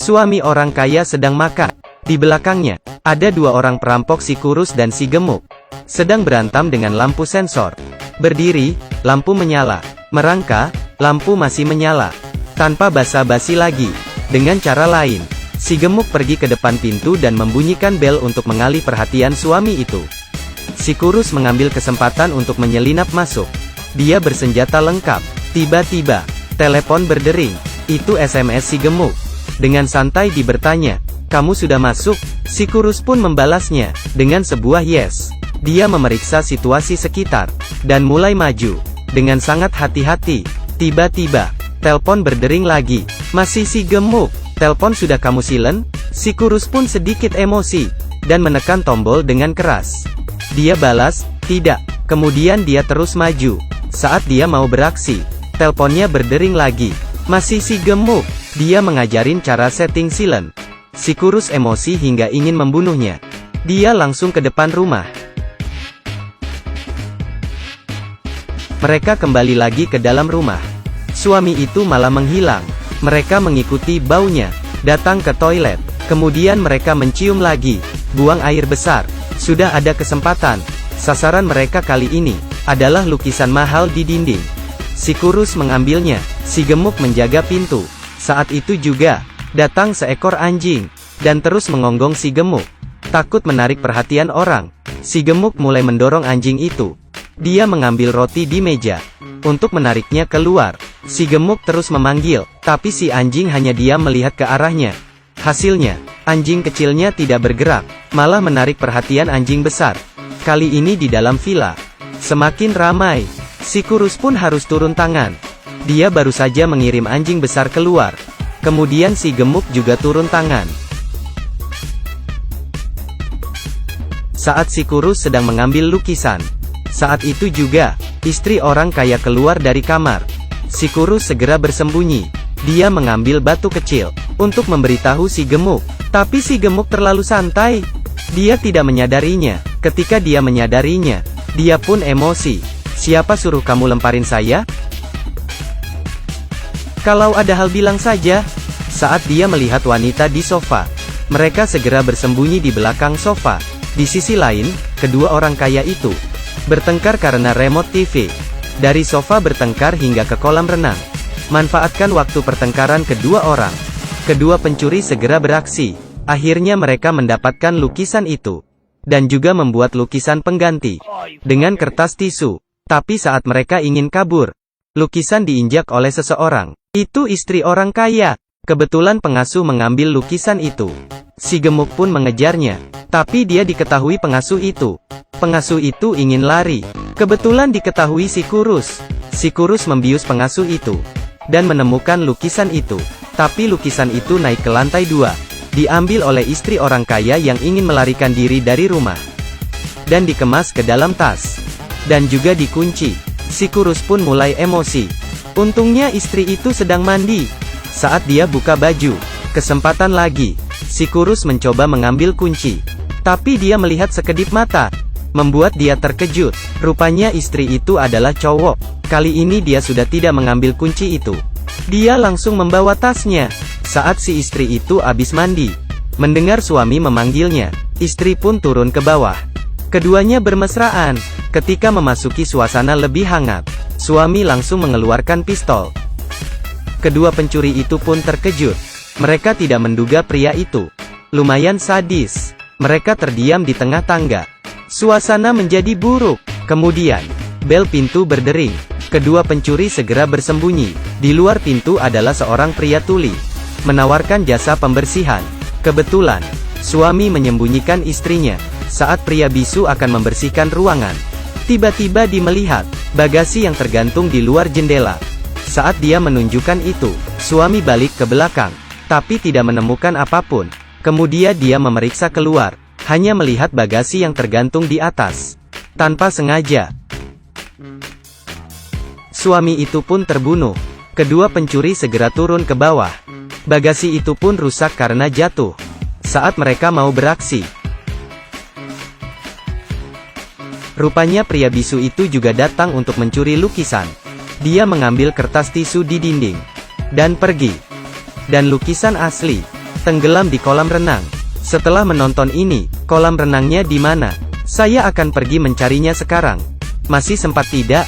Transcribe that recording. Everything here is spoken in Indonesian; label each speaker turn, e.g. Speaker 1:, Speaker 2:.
Speaker 1: Suami orang kaya sedang makan. Di belakangnya, ada dua orang perampok si kurus dan si gemuk. Sedang berantem dengan lampu sensor. Berdiri, lampu menyala. Merangkak, lampu masih menyala. Tanpa basa-basi lagi. Dengan cara lain, si gemuk pergi ke depan pintu dan membunyikan bel untuk mengalih perhatian suami itu. Si kurus mengambil kesempatan untuk menyelinap masuk. Dia bersenjata lengkap. Tiba-tiba, telepon berdering. Itu SMS si gemuk. Dengan santai dia bertanya, "Kamu sudah masuk?" Si kurus pun membalasnya, dengan sebuah yes. Dia memeriksa situasi sekitar, dan mulai maju. Dengan sangat hati-hati. Tiba-tiba, telepon berdering lagi. Masih si gemuk. "Telepon sudah kamu silen?" Si kurus pun sedikit emosi, dan menekan tombol dengan keras. Dia balas, "Tidak." Kemudian dia terus maju. Saat dia mau beraksi, teleponnya berdering lagi. Masih si gemuk. Dia mengajarin cara setting silen. Si kurus emosi hingga ingin membunuhnya. Dia langsung ke depan rumah. Mereka kembali lagi ke dalam rumah. Suami itu malah menghilang. Mereka mengikuti baunya, datang ke toilet. Kemudian mereka mencium lagi, buang air besar. Sudah ada kesempatan. Sasaran mereka kali ini adalah lukisan mahal di dinding. Si kurus mengambilnya. Si gemuk menjaga pintu. Saat itu juga, datang seekor anjing, dan terus mengonggong si gemuk. Takut menarik perhatian orang, si gemuk mulai mendorong anjing itu. Dia mengambil roti di meja. Untuk menariknya keluar, si gemuk terus memanggil, tapi si anjing hanya diam melihat ke arahnya. Hasilnya, anjing kecilnya tidak bergerak, malah menarik perhatian anjing besar. Kali ini di dalam villa. Semakin ramai, si kurus pun harus turun tangan. Dia baru saja mengirim anjing besar keluar. Kemudian si gemuk juga turun tangan. Saat si kurus sedang mengambil lukisan. Saat itu juga, istri orang kaya keluar dari kamar. Si kurus segera bersembunyi. Dia mengambil batu kecil, untuk memberitahu si gemuk. Tapi si gemuk terlalu santai. Dia tidak menyadarinya. Ketika dia menyadarinya, dia pun emosi. "Siapa suruh kamu lemparin saya? Kalau ada hal bilang saja." Saat dia melihat wanita di sofa, mereka segera bersembunyi di belakang sofa. Di sisi lain, kedua orang kaya itu bertengkar karena remote TV. Dari sofa bertengkar hingga ke kolam renang. Manfaatkan waktu pertengkaran kedua orang. Kedua pencuri segera beraksi. Akhirnya mereka mendapatkan lukisan itu. Dan juga membuat lukisan pengganti. Dengan kertas tisu. Tapi saat mereka ingin kabur, lukisan diinjak oleh seseorang. Itu istri orang kaya. Kebetulan pengasuh mengambil lukisan itu. Si gemuk pun mengejarnya. Tapi dia diketahui pengasuh itu. Pengasuh itu ingin lari. Kebetulan diketahui si kurus. Si kurus membius pengasuh itu. Dan menemukan lukisan itu. Tapi lukisan itu naik ke lantai 2. Diambil oleh istri orang kaya yang ingin melarikan diri dari rumah. Dan dikemas ke dalam tas. Dan juga dikunci. Si kurus pun mulai emosi. Untungnya istri itu sedang mandi. Saat dia buka baju, kesempatan lagi. Si kurus mencoba mengambil kunci. Tapi dia melihat sekedip mata. Membuat dia terkejut. Rupanya istri itu adalah cowok. Kali ini dia sudah tidak mengambil kunci itu. Dia langsung membawa tasnya. Saat si istri itu habis mandi, mendengar suami memanggilnya, istri pun turun ke bawah. Keduanya bermesraan. Ketika memasuki suasana lebih hangat, suami langsung mengeluarkan pistol. Kedua pencuri itu pun terkejut. Mereka tidak menduga pria itu lumayan sadis. Mereka terdiam di tengah tangga. Suasana menjadi buruk. Kemudian, bel pintu berdering. Kedua pencuri segera bersembunyi. Di luar pintu adalah seorang pria tuli, menawarkan jasa pembersihan. Kebetulan, suami menyembunyikan istrinya. Saat pria bisu akan membersihkan ruangan, tiba-tiba dia melihat bagasi yang tergantung di luar jendela. Saat dia menunjukkan itu, suami balik ke belakang, tapi tidak menemukan apapun. Kemudian dia memeriksa keluar, hanya melihat bagasi yang tergantung di atas. Tanpa sengaja, suami itu pun terbunuh. Kedua pencuri segera turun ke bawah. Bagasi itu pun rusak karena jatuh saat mereka mau beraksi. Rupanya pria bisu itu juga datang untuk mencuri lukisan. Dia mengambil kertas tisu di dinding dan pergi. Dan lukisan asli. Tenggelam di kolam renang. Setelah menonton ini, kolam renangnya di mana? Saya akan pergi mencarinya sekarang. Masih sempat tidak?